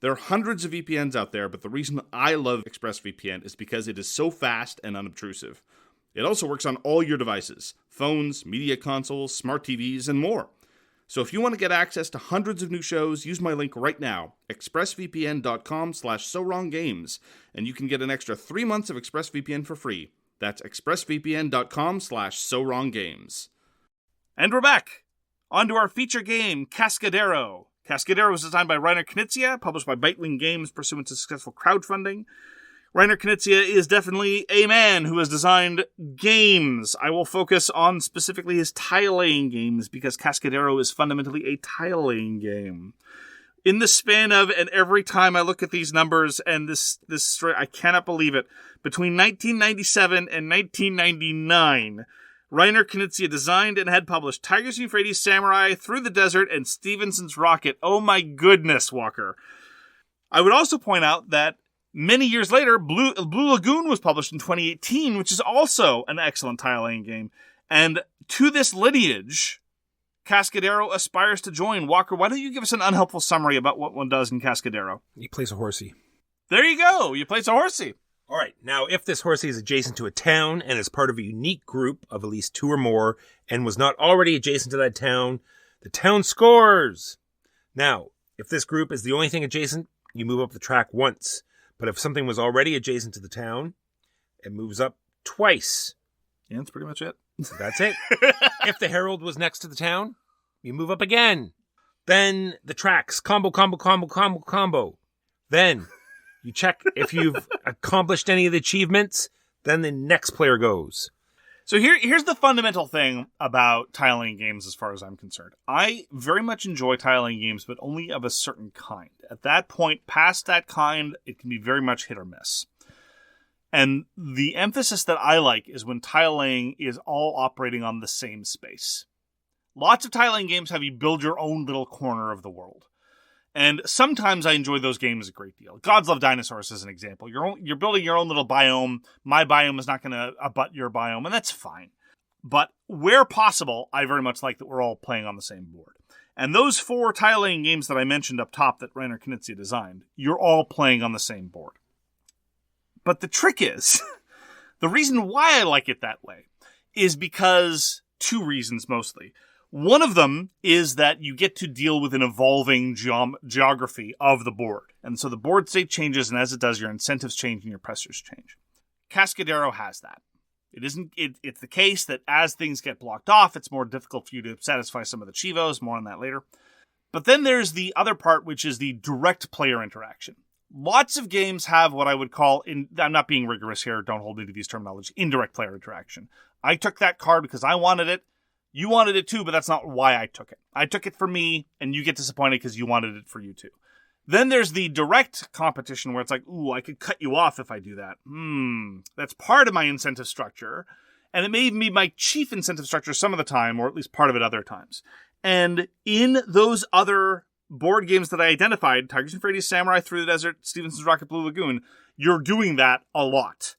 There are hundreds of VPNs out there, but the reason I love ExpressVPN is because it is so fast and unobtrusive. It also works on all your devices, phones, media consoles, smart TVs, and more. So if you want to get access to hundreds of new shows, use my link right now, expressvpn.com/SoWrongGames, and you can get an extra 3 months of ExpressVPN for free. That's expressvpn.com/SoWrongGames. And we're back. On to our feature game, Cascadero. Cascadero was designed by Reiner Knizia, published by Bitewing Games pursuant to successful crowdfunding. Reiner Knizia is definitely a man who has designed games. I will focus on specifically his tile-laying games because Cascadero is fundamentally a tile-laying game. In the span of, and every time I look at these numbers and this story, I cannot believe it, between 1997 and 1999, Reiner Knizia designed and had published Tigers and Euphrates, Samurai, Through the Desert, and Stevenson's Rocket. Oh my goodness, Walker. I would also point out that many years later, Blue Lagoon was published in 2018, which is also an excellent tile-laying game. And to this lineage, Cascadero aspires to join. Walker, why don't you give us an unhelpful summary about what one does in Cascadero? You place a horsey. There you go. You place a horsey. All right. Now, if this horsey is adjacent to a town and is part of a unique group of at least 2 or more and was not already adjacent to that town, the town scores. Now, if this group is the only thing adjacent, you move up the track once. But if something was already adjacent to the town, it moves up twice. Yeah, that's pretty much it. That's it. If the herald was next to the town, you move up again. Then the tracks, combo. Then you check if you've accomplished any of the achievements. Then the next player goes. So here's the fundamental thing about tile-laying games as far as I'm concerned. I very much enjoy tile-laying games, but only of a certain kind. At that point, past that kind, it can be very much hit or miss. And the emphasis that I like is when tile-laying is all operating on the same space. Lots of tile-laying games have you build your own little corner of the world. And sometimes I enjoy those games a great deal. Gods Love Dinosaurs is an example. You're building your own little biome. My biome is not going to abut your biome, and that's fine. But where possible, I very much like that we're all playing on the same board. And those 4 tile-laying games that I mentioned up top that Reiner Knizia designed, you're all playing on the same board. But the trick is, the reason why I like it that way is because 2 reasons mostly. One of them is that you get to deal with an evolving geography of the board. And so the board state changes, and as it does, your incentives change and your pressures change. Cascadero has that. It's the case that as things get blocked off, it's more difficult for you to satisfy some of the chivos. More on that later. But then there's the other part, which is the direct player interaction. Lots of games have what I would call, I'm not being rigorous here, don't hold me to these terminology, indirect player interaction. I took that card because I wanted it. You wanted it too, but that's not why I took it. I took it for me, and you get disappointed because you wanted it for you too. Then there's the direct competition where it's like, ooh, I could cut you off if I do that. That's part of my incentive structure. And it may even be my chief incentive structure some of the time, or at least part of it other times. And in those other board games that I identified, Tigers and Euphrates, Samurai, Through the Desert, Stevenson's Rocket, Blue Lagoon, you're doing that a lot.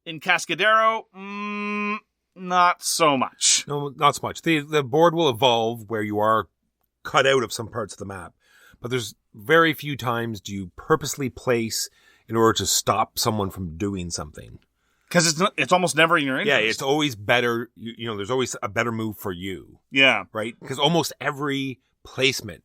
In Cascadero, not so much. No, not so much. The board will evolve where you are cut out of some parts of the map. But there's very few times do you purposely place in order to stop someone from doing something. Because it's almost never in your interest. Yeah, it's always better. You know, there's always a better move for you. Yeah. Right? Because almost every placement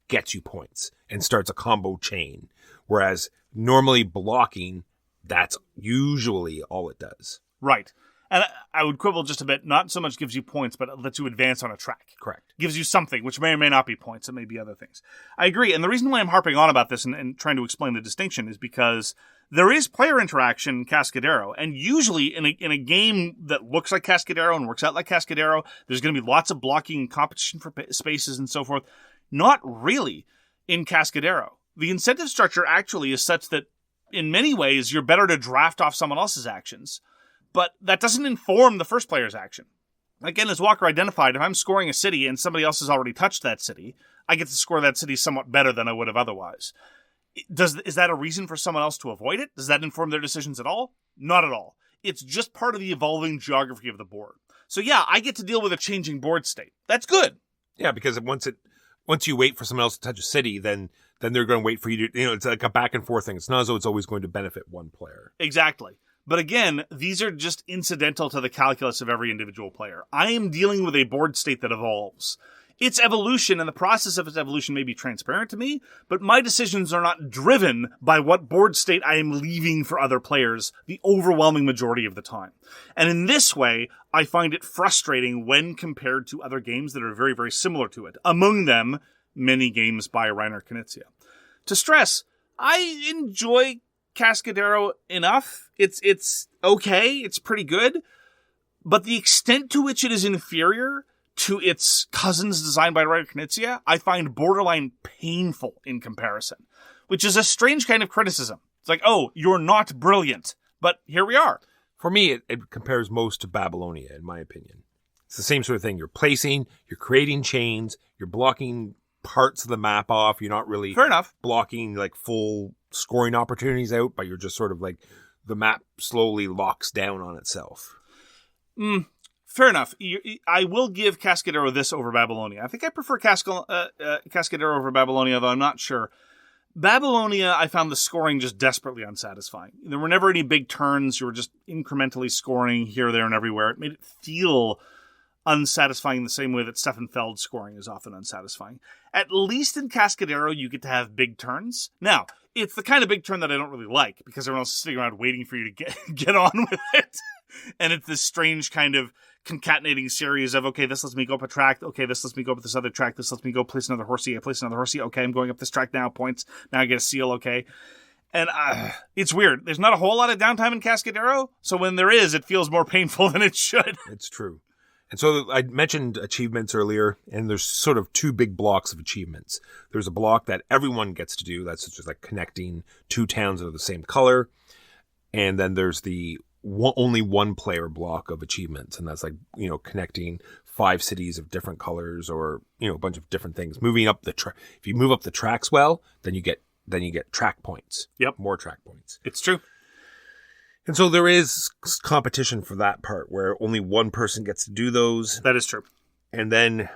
gets you points and starts a combo chain. Whereas normally blocking, that's usually all it does. Right. And I would quibble just a bit. Not so much gives you points, but it lets you advance on a track. Correct. Gives you something, which may or may not be points. It may be other things. I agree. And the reason why I'm harping on about this and trying to explain the distinction is because there is player interaction in Cascadero. And usually in a game that looks like Cascadero and works out like Cascadero, there's going to be lots of blocking and competition for spaces and so forth. Not really in Cascadero. The incentive structure actually is such that in many ways you're better to draft off someone else's actions. But that doesn't inform the first player's action. Again, as Walker identified, if I'm scoring a city and somebody else has already touched that city, I get to score that city somewhat better than I would have otherwise. Is that a reason for someone else to avoid it? Does that inform their decisions at all? Not at all. It's just part of the evolving geography of the board. So yeah, I get to deal with a changing board state. That's good. Yeah, because once you wait for someone else to touch a city, then they're going to wait for you to, it's like a back and forth thing. It's not as though it's always going to benefit one player. Exactly. But again, these are just incidental to the calculus of every individual player. I am dealing with a board state that evolves. Its evolution and the process of its evolution may be transparent to me, but my decisions are not driven by what board state I am leaving for other players the overwhelming majority of the time. And in this way, I find it frustrating when compared to other games that are very, very similar to it. Among them, many games by Reiner Knizia. To stress, I enjoy Cascadero enough. It's okay. It's pretty good. But the extent to which it is inferior to its cousins designed by Reiner Knizia, I find borderline painful in comparison, which is a strange kind of criticism. It's like, oh, you're not brilliant, but here we are. For me, it compares most to Babylonia, in my opinion. It's the same sort of thing. You're placing, you're creating chains, you're blocking parts of the map off. You're not really Fair enough. blocking like full scoring opportunities out, but you're just sort of like the map slowly locks down on itself. Fair enough. I will give Cascadero this over Babylonia. I think I prefer Cascadero over Babylonia, though I'm not sure. Babylonia, I found the scoring just desperately unsatisfying. There were never any big turns. You were just incrementally scoring here, there, and everywhere. It made it feel unsatisfying the same way that Stefan Feld's scoring is often unsatisfying. At least in Cascadero, you get to have big turns. Now, it's the kind of big turn that I don't really like, because everyone else is sitting around waiting for you to get on with it. And it's this strange kind of concatenating series of, okay, this lets me go up a track. Okay, this lets me go up this other track. This lets me go place another horsey. I place another horsey. Okay, I'm going up this track now. Points. Now I get a seal. Okay. And it's weird. There's not a whole lot of downtime in Cascadero. So when there is, it feels more painful than it should. It's true. And so I mentioned achievements earlier, and there's sort of two big blocks of achievements. There's a block that everyone gets to do. That's just like connecting two towns that are the same color. And then there's the only one player block of achievements. And that's like, connecting 5 cities of different colors, or, a bunch of different things. Moving up the track. If you move up the tracks well, then you get track points. Yep. More track points. It's true. And so there is competition for that part where only one person gets to do those. That is true. And then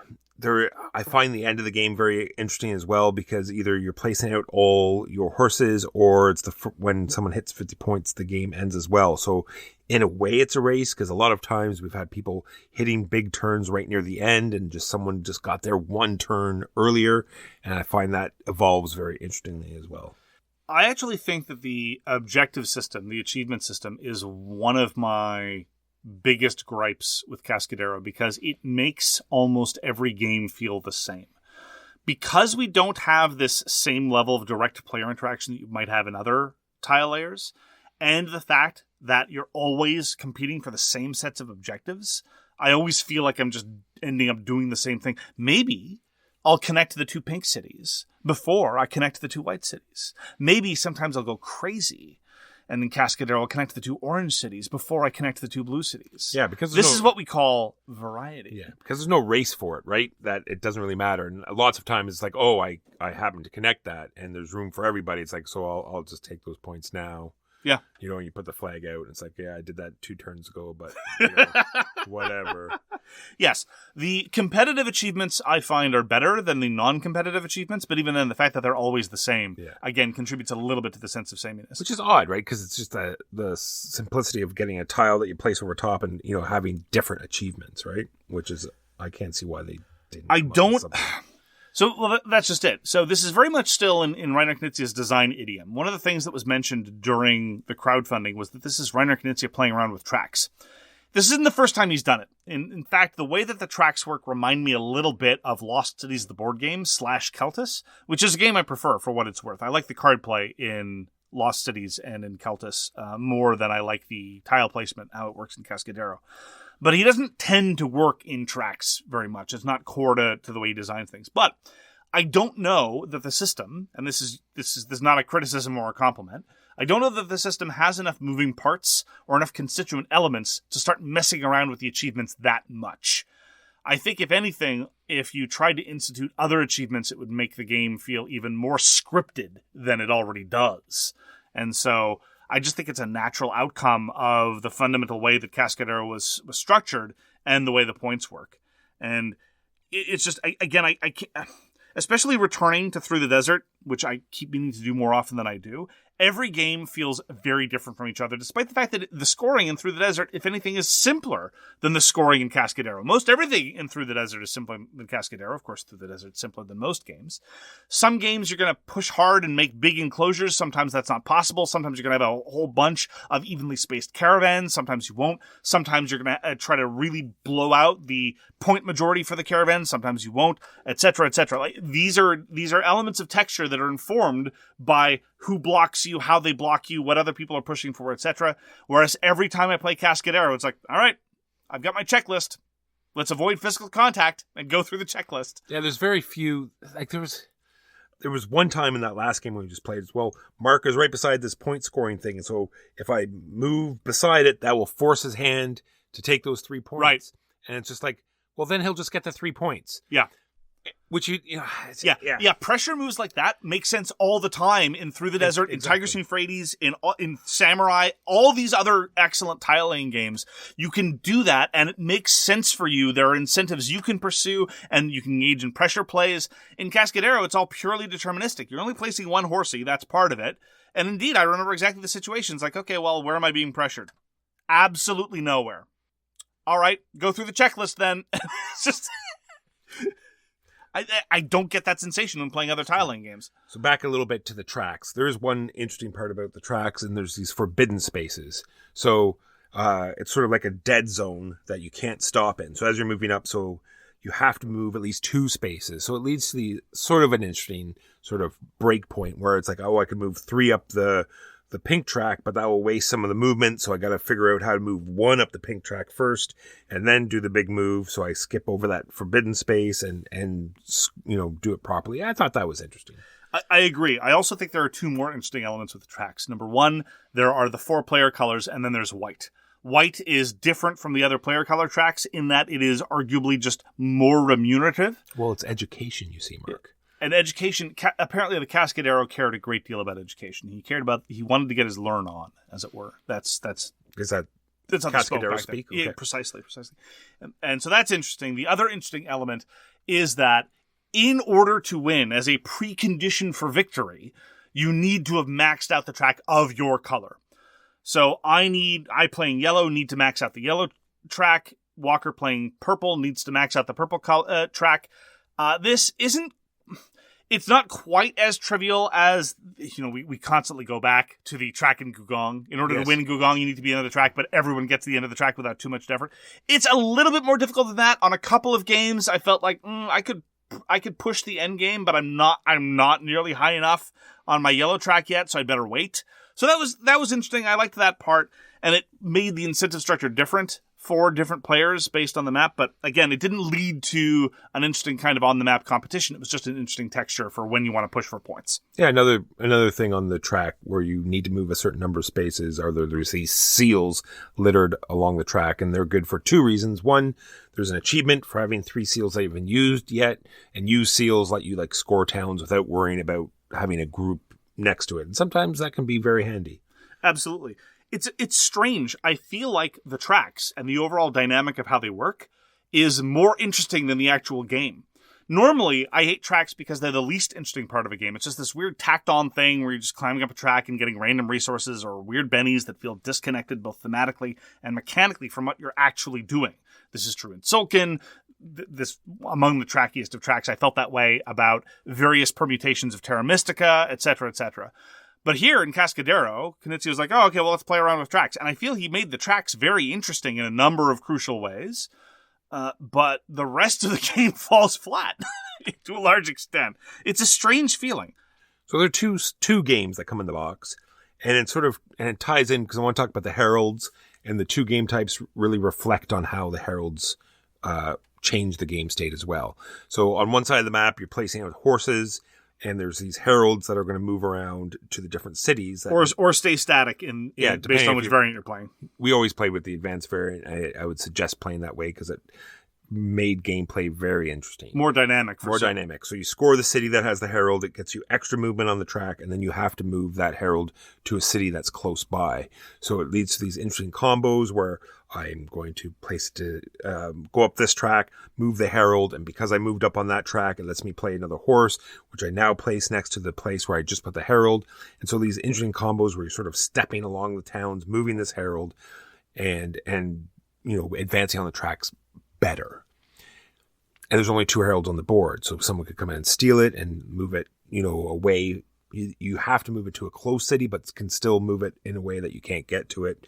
I find the end of the game very interesting as well, because either you're placing out all your horses, or it's when someone hits 50 points, the game ends as well. So in a way, it's a race, because a lot of times we've had people hitting big turns right near the end, and someone just got there one turn earlier. And I find that evolves very interestingly as well. I actually think that the objective system, the achievement system, is one of my biggest gripes with Cascadero, because it makes almost every game feel the same. Because we don't have this same level of direct player interaction that you might have in other tile layers, and the fact that you're always competing for the same sets of objectives, I always feel like I'm just ending up doing the same thing. Maybe I'll connect the 2 pink cities before I connect the 2 white cities. Maybe sometimes I'll go crazy, and in Cascadero I'll connect the 2 orange cities before I connect the 2 blue cities. Yeah, because this is what we call variety. Yeah, because there's no race for it, right? That it doesn't really matter. And lots of times it's like, oh, I happen to connect that, and there's room for everybody. It's like, so I'll just take those points now. Yeah. You put the flag out, and it's like, yeah, I did that 2 turns ago, but whatever. Yes. The competitive achievements I find are better than the non-competitive achievements, but even then, the fact that they're always the same, again, contributes a little bit to the sense of sameness. Which is odd, right? Because it's just the simplicity of getting a tile that you place over top and, having different achievements, right? Which is, I can't see why they didn't. So that's just it. So this is very much still in Reiner Knizia's design idiom. One of the things that was mentioned during the crowdfunding was that this is Reiner Knizia playing around with tracks. This isn't the first time he's done it. In fact, the way that the tracks work remind me a little bit of Lost Cities, the board game, / Keltis, which is a game I prefer for what it's worth. I like the card play in Lost Cities and in Keltis more than I like the tile placement, how it works in Cascadero. But he doesn't tend to work in tracks very much. It's not core to the way he designs things. But I don't know that the system, and this is not a criticism or a compliment, I don't know that the system has enough moving parts or enough constituent elements to start messing around with the achievements that much. I think, if anything, if you tried to institute other achievements, it would make the game feel even more scripted than it already does. And so I just think it's a natural outcome of the fundamental way that Cascadero was structured and the way the points work. And it's just, again, I can't, especially returning to Through the Desert, which I keep meaning to do more often than I do. Every game feels very different from each other, despite the fact that the scoring in Through the Desert, if anything, is simpler than the scoring in Cascadero. Most everything in Through the Desert is simpler than Cascadero. Of course, Through the Desert is simpler than most games. Some games you're going to push hard and make big enclosures. Sometimes that's not possible. Sometimes you're going to have a whole bunch of evenly spaced caravans. Sometimes you won't. Sometimes you're going to try to really blow out the point majority for the caravans. Sometimes you won't, etc., etc. Like, these are elements of texture that are informed by who blocks blocks you, how they block you, what other people are pushing for, etc. Whereas every time I play Cascadero, it's like, all right, I've got my checklist. Let's avoid physical contact and go through the checklist. Yeah, there's very few. Like there was one time in that last game we just played as well. Marc is right beside this point scoring thing, and so if I move beside it, that will force his hand to take those 3 points. Right. And it's just like, well, then he'll just get the 3 points. Yeah. Which Yeah. Pressure moves like that make sense all the time in Through the Desert, in Tiger St. Euphrates, in Samurai, all these other excellent tile laying games. You can do that, and it makes sense for you. There are incentives you can pursue, and you can engage in pressure plays. In Cascadero, it's all purely deterministic. You're only placing one horsey, that's part of it. And indeed, I remember exactly the situations. Like, okay, well, where am I being pressured? Absolutely nowhere. All right, go through the checklist then. It's just... I don't get that sensation when playing other tiling games. So back a little bit to the tracks. There is one interesting part about the tracks, and there's these forbidden spaces. So it's sort of like a dead zone that you can't stop in. So as you're moving up, so you have to move at least 2 spaces. So it leads to the sort of an interesting sort of break point where it's like, oh, I can move 3 up the pink track, but that will waste some of the movement. So I got to figure out how to move 1 up the pink track first and then do the big move. So I skip over that forbidden space and do it properly. I thought that was interesting. I agree. I also think there are 2 more interesting elements with the tracks. Number 1, there are the 4 player colors, and then there's white. White is different from the other player color tracks in that it is arguably just more remunerative. Well, it's education, you see, Marc. And education, apparently the Cascadero cared a great deal about education. He wanted to get his learn on, as it were. That's how Cascadero speak? Okay. Yeah, precisely. And so that's interesting. The other interesting element is that in order to win, as a precondition for victory, you need to have maxed out the track of your color. So I playing yellow need to max out the yellow track. Walker playing purple needs to max out the purple track. It's not quite as trivial as, we constantly go back to the track in Gugong. In order to win in Gugong, you need to be another track, but everyone gets to the end of the track without too much effort. It's a little bit more difficult than that. On a couple of games, I felt like I could push the end game, but I'm not nearly high enough on my yellow track yet, so I better wait. So that was interesting. I liked that part, and it made the incentive structure different for different players based on the map. But again, it didn't lead to an interesting kind of on-the-map competition. It was just an interesting texture for when you want to push for points. Yeah, another thing on the track where you need to move a certain number of spaces are there's these seals littered along the track, and they're good for 2 reasons. One, there's an achievement for having 3 seals that you haven't used yet, and use seals let you score towns without worrying about having a group next to it. And sometimes that can be very handy. Absolutely. It's strange. I feel like the tracks and the overall dynamic of how they work is more interesting than the actual game. Normally, I hate tracks because they're the least interesting part of a game. It's just this weird tacked-on thing where you're just climbing up a track and getting random resources or weird bennies that feel disconnected both thematically and mechanically from what you're actually doing. This is true in Tzolk'in. This among the trackiest of tracks. I felt that way about various permutations of Terra Mystica, etc., etc. But here in Cascadero, Knizia was like, oh, okay, well, let's play around with tracks. And I feel he made the tracks very interesting in a number of crucial ways. But the rest of the game falls flat to a large extent. It's a strange feeling. So there are two games that come in the box. And it ties in because I want to talk about the heralds. And the 2 game types really reflect on how the heralds change the game state as well. So on one side of the map, you're placing out horses. And there's these heralds that are going to move around to the different cities. Or stay static based on which variant you're playing. We always play with the advanced variant. I would suggest playing that way because it made gameplay very interesting. More dynamic. Dynamic. So you score the city that has the herald. It gets you extra movement on the track. And then you have to move that herald to a city that's close by. So it leads to these interesting combos where I'm going to place to go up this track, move the herald, and because I moved up on that track, it lets me play another horse, which I now place next to the place where I just put the herald. And so these interesting combos where you're sort of stepping along the towns, moving this herald, and advancing on the tracks better. And there's only 2 heralds on the board, so someone could come in and steal it and move it, away. You have to move it to a close city, but can still move it in a way that you can't get to it.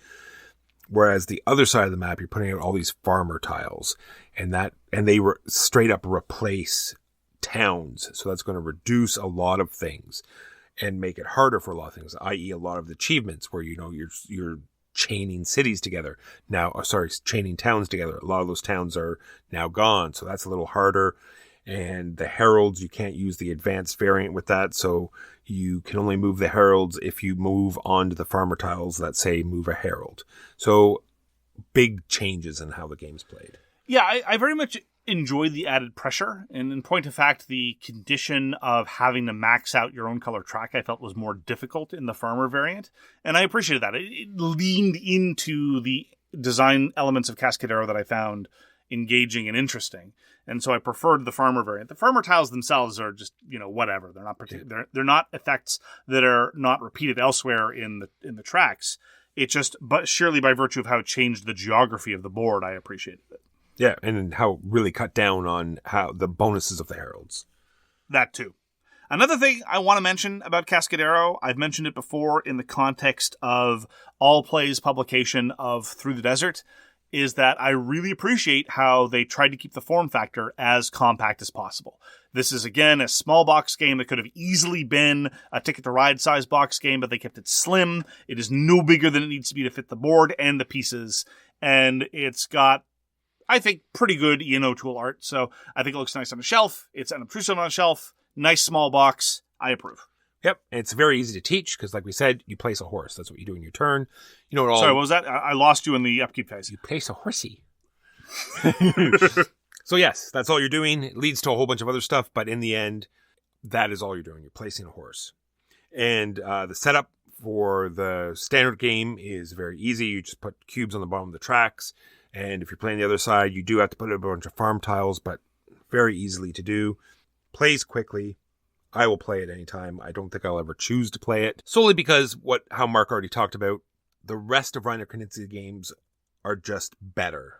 Whereas the other side of the map, you're putting out all these farmer tiles, and they straight up replace towns. So that's going to reduce a lot of things. and make it harder for a lot of things, i.e. a lot of the achievements where, you're chaining cities together now, chaining towns together. A lot of those towns are now gone, so that's a little harder. And the heralds, you can't use the advanced variant with that, so you can only move the heralds if you move onto the farmer tiles that say move a herald. So big changes in how the game's played. Yeah, I very much enjoyed the added pressure. And in point of fact, the condition of having to max out your own color track I felt was more difficult in the farmer variant. And I appreciated that. It leaned into the design elements of Cascadero that I found engaging and interesting. And so I preferred the farmer variant. The farmer tiles themselves are just, whatever. They're not they're not effects that are not repeated elsewhere in the tracks. It just, but surely by virtue of how it changed the geography of the board, I appreciated it. Yeah, and how it really cut down on how the bonuses of the heralds. That too. Another thing I want to mention about Cascadero, I've mentioned it before in the context of Allplay's publication of Through the Desert, is that I really appreciate how they tried to keep the form factor as compact as possible. This is, again, a small box game that could have easily been a Ticket to Ride size box game, but they kept it slim. It is no bigger than it needs to be to fit the board and the pieces. And it's got, I think, pretty good E&O tool art. So I think it looks nice on a shelf. It's unobtrusive on a shelf. Nice small box. I approve. Yep, and it's very easy to teach because, like we said, you place a horse. That's what you do in your turn. Sorry, what was that? I lost you in the upkeep phase. You place a horsey. So yes, that's all you're doing. It leads to a whole bunch of other stuff, but in the end, that is all you're doing. You're placing a horse. And the setup for the standard game is very easy. You just put cubes on the bottom of the tracks. And if you're playing the other side, you do have to put a bunch of farm tiles, but very easily to do. Plays quickly. I will play it anytime. I don't think I'll ever choose to play it. Solely because how Marc already talked about, the rest of Reiner Knizia games are just better.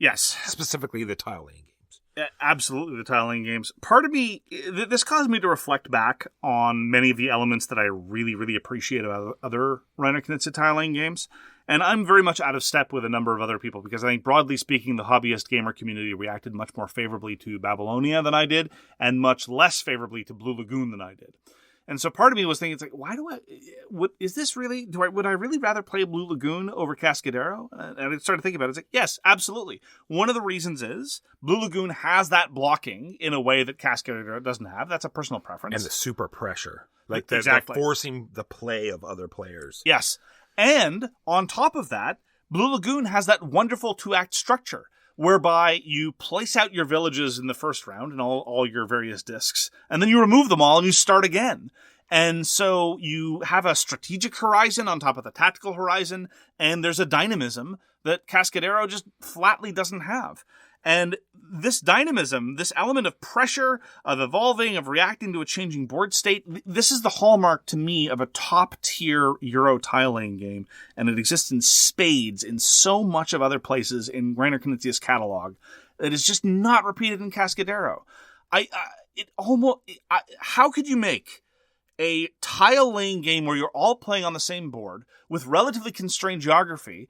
Yes. Specifically the tile laying games. Absolutely, the tile laying games. Part of me, this caused me to reflect back on many of the elements that I really, really appreciate about other Reiner Knizia tile laying games. And I'm very much out of step with a number of other people because I think, broadly speaking, the hobbyist gamer community reacted much more favorably to Babylonia than I did, and much less favorably to Blue Lagoon than I did. And so part of me was thinking, it's like, would I really rather play Blue Lagoon over Cascadero? And I started thinking about it. It's like, yes, absolutely. One of the reasons is Blue Lagoon has that blocking in a way that Cascadero doesn't have. That's a personal preference. And the super pressure. Like exactly. The forcing the play of other players. Yes. And on top of that, Blue Lagoon has that wonderful 2-act structure whereby you place out your villages in the first round and all your various discs, and then you remove them all and you start again. And so you have a strategic horizon on top of the tactical horizon, and there's a dynamism that Cascadero just flatly doesn't have. And this dynamism, this element of pressure, of evolving, of reacting to a changing board state, this is the hallmark to me of a top-tier Euro tile-laying game, and it exists in spades in so much of other places in Reiner Knizia's catalog that is just not repeated in Cascadero. How could you make a tile-laying game where you're all playing on the same board with relatively constrained geography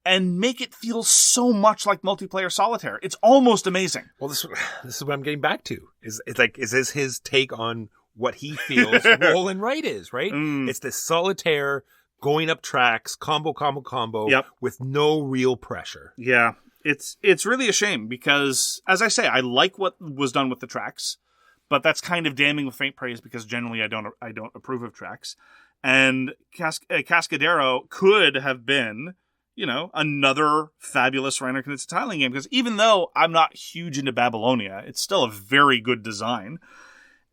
and make it feel so much like multiplayer solitaire? It's almost amazing. Well, this is what I'm getting back to. Is this his take on what he feels roll and write is, right? It's this solitaire going up tracks, combo, yep, with no real pressure. Yeah. It's really a shame because, as I say, I like what was done with the tracks, but that's kind of damning with faint praise because generally I don't approve of tracks. And Cascadero could have been, another fabulous Reiner Knizia tiling game, because even though I'm not huge into Babylonia, it's still a very good design.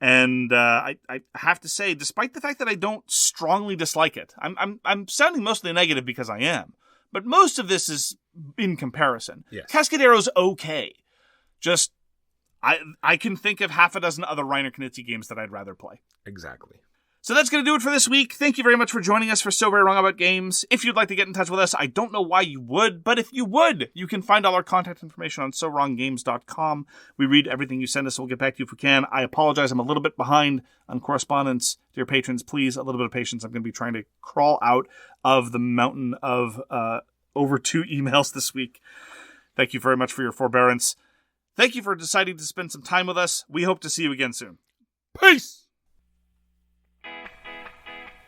And I have to say, despite the fact that I don't strongly dislike it, I'm sounding mostly negative because I am, but most of this is in comparison. Yes. Cascadero's okay. Just, I can think of half a dozen other Reiner Knizia games that I'd rather play. Exactly. So that's going to do it for this week. Thank you very much for joining us for So Very Wrong About Games. If you'd like to get in touch with us, I don't know why you would, but if you would, you can find all our contact information on SoWrongGames.com. We read everything you send us, so we'll get back to you if we can. I apologize, I'm a little bit behind on correspondence. Dear patrons, please, a little bit of patience. I'm going to be trying to crawl out of the mountain of over 2 emails this week. Thank you very much for your forbearance. Thank you for deciding to spend some time with us. We hope to see you again soon. Peace!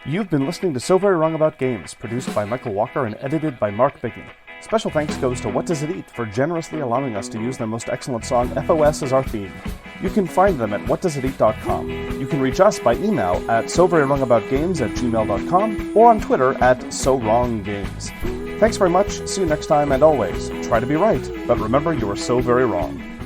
You've been listening to So Very Wrong About Games, produced by Michael Walker and edited by Marc Bickney. Special thanks goes to What Does It Eat for generously allowing us to use their most excellent song, FOS, as our theme. You can find them at whatdoesiteat.com. You can reach us by email at soverywrongaboutgames@gmail.com or on Twitter at SoWrongGames. Thanks very much, see you next time, and always, try to be right, but remember you are so very wrong.